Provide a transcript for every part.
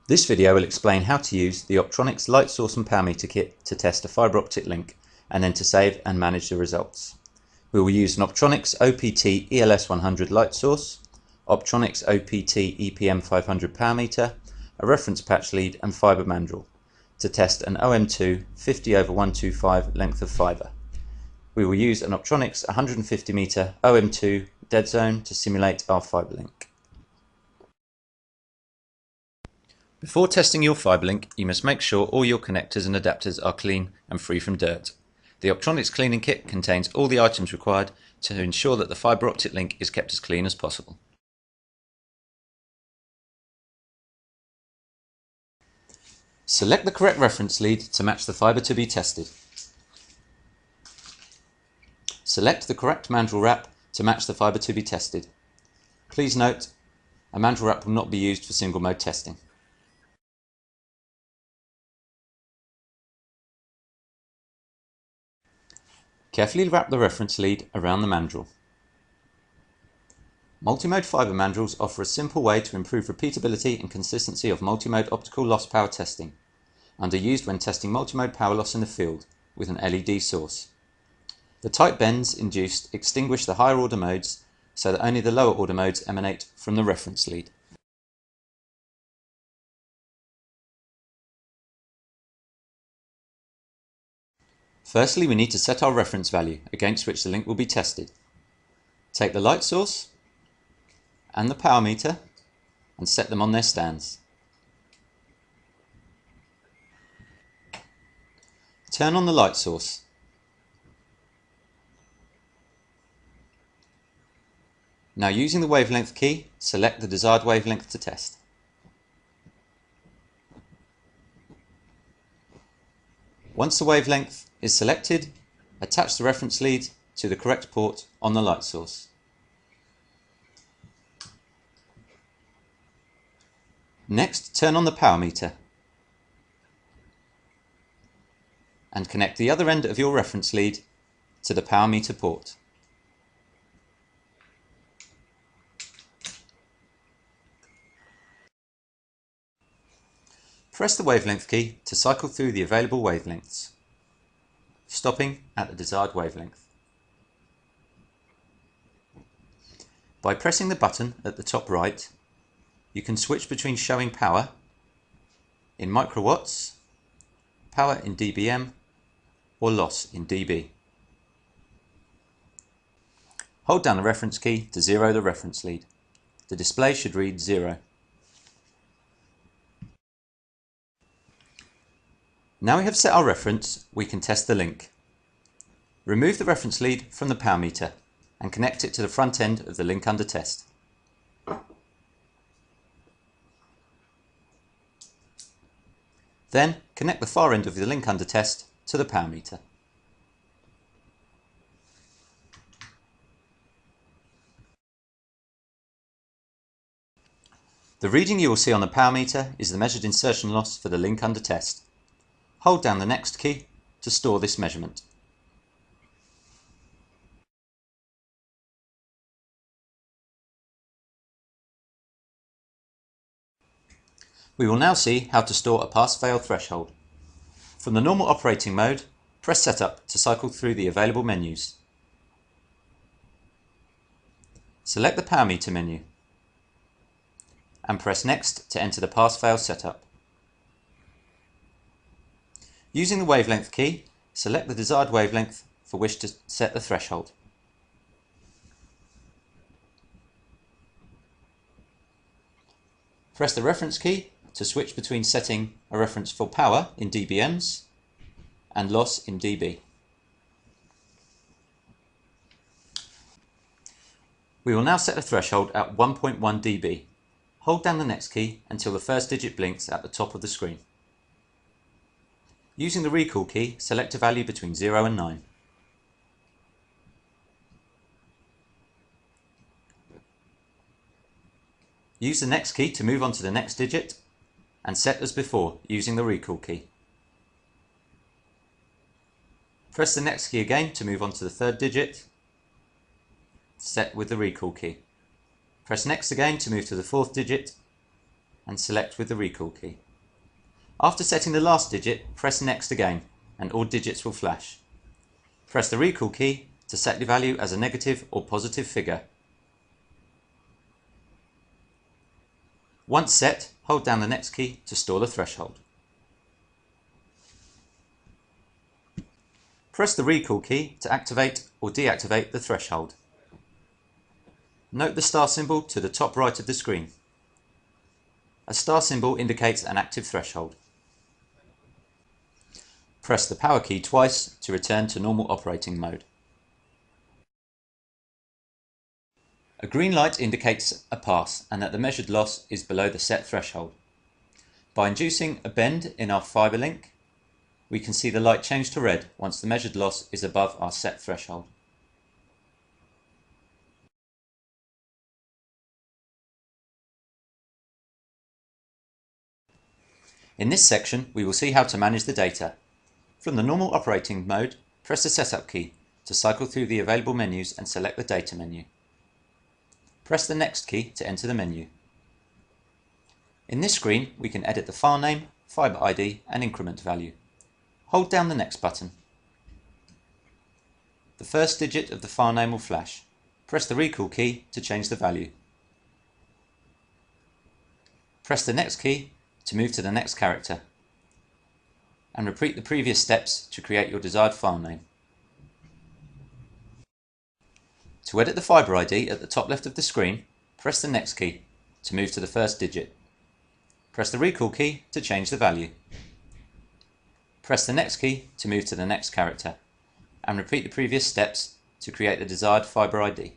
This video will explain how to use the Optronics light source and power meter kit to test a fibre optic link and then to save and manage the results. We will use an Optronics OPT ELS100 light source, Optronics OPT EPM500 power meter, a reference patch lead and fibre mandrel to test an OM2 50/125 length of fibre. We will use an Optronics 150 meter OM2 dead zone to simulate our fibre link. Before testing your fibre link, you must make sure all your connectors and adapters are clean and free from dirt. The Optronics cleaning kit contains all the items required to ensure that the fibre optic link is kept as clean as possible. Select the correct reference lead to match the fibre to be tested. Select the correct mandrel wrap to match the fibre to be tested. Please note, a mandrel wrap will not be used for single mode testing. Carefully wrap the reference lead around the mandrel. Multimode fibre mandrels offer a simple way to improve repeatability and consistency of multimode optical loss power testing, and are used when testing multimode power loss in the field with an LED source. The tight bends induced extinguish the higher order modes so that only the lower order modes emanate from the reference lead. Firstly, we need to set our reference value against which the link will be tested. Take the light source and the power meter and set them on their stands. Turn on the light source. Now, using the wavelength key, select the desired wavelength to test. Once the wavelength is selected, attach the reference lead to the correct port on the light source. Next, turn on the power meter and connect the other end of your reference lead to the power meter port. Press the wavelength key to cycle through the available wavelengths, stopping at the desired wavelength. By pressing the button at the top right, you can switch between showing power in microwatts, power in dBm, or loss in dB. Hold down the reference key to zero the reference lead. The display should read 0. Now we have set our reference, we can test the link. Remove the reference lead from the power meter and connect it to the front end of the link under test. Then connect the far end of the link under test to the power meter. The reading you will see on the power meter is the measured insertion loss for the link under test. Hold down the next key to store this measurement. We will now see how to store a pass-fail threshold. From the normal operating mode, press Setup to cycle through the available menus. Select the power meter menu and press Next to enter the pass-fail setup. Using the wavelength key, select the desired wavelength for which to set the threshold. Press the reference key to switch between setting a reference for power in dBms and loss in dB. We will now set a threshold at 1.1 dB. Hold down the next key until the first digit blinks at the top of the screen. Using the recall key, select a value between 0 and 9. Use the next key to move on to the next digit and set as before using the recall key. Press the next key again to move on to the third digit, set with the recall key. Press next again to move to the fourth digit and select with the recall key. After setting the last digit, press Next again and all digits will flash. Press the recall key to set the value as a negative or positive figure. Once set, hold down the Next key to store the threshold. Press the recall key to activate or deactivate the threshold. Note the star symbol to the top right of the screen. A star symbol indicates an active threshold. Press the power key twice to return to normal operating mode. A green light indicates a pass and that the measured loss is below the set threshold. By inducing a bend in our fibre link, we can see the light change to red once the measured loss is above our set threshold. In this section, we will see how to manage the data. From the normal operating mode, press the Setup key to cycle through the available menus and select the Data menu. Press the Next key to enter the menu. In this screen, we can edit the file name, fibre ID and increment value. Hold down the Next button. The first digit of the file name will flash. Press the Recall key to change the value. Press the Next key to move to the next character, and repeat the previous steps to create your desired file name. To edit the fibre ID at the top left of the screen, press the Next key to move to the first digit. Press the Recall key to change the value. Press the Next key to move to the next character, and repeat the previous steps to create the desired fibre ID.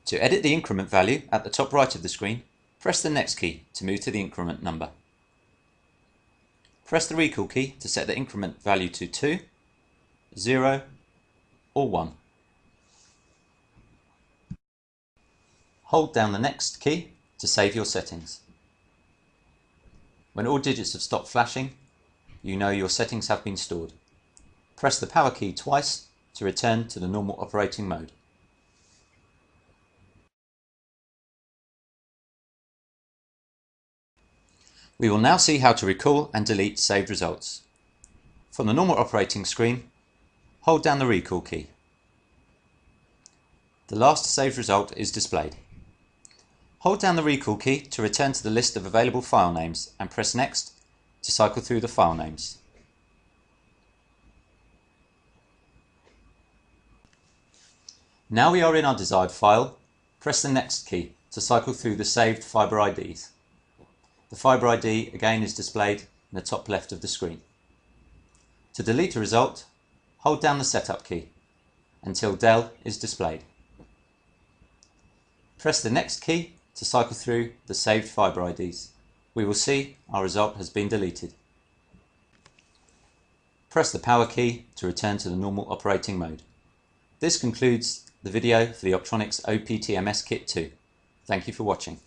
To edit the increment value at the top right of the screen, press the Next key to move to the increment number. Press the Recall key to set the increment value to 2, 0 or 1. Hold down the Next key to save your settings. When all digits have stopped flashing, you know your settings have been stored. Press the power key twice to return to the normal operating mode. We will now see how to recall and delete saved results. From the normal operating screen, hold down the Recall key. The last saved result is displayed. Hold down the Recall key to return to the list of available file names and press Next to cycle through the file names. Now we are in our desired file, press the Next key to cycle through the saved fibre IDs. The fibre ID again is displayed in the top left of the screen. To delete a result, hold down the Setup key until Del is displayed. Press the Next key to cycle through the saved fibre IDs. We will see our result has been deleted. Press the power key to return to the normal operating mode. This concludes the video for the Optronics OPTMSKIT 2. Thank you for watching.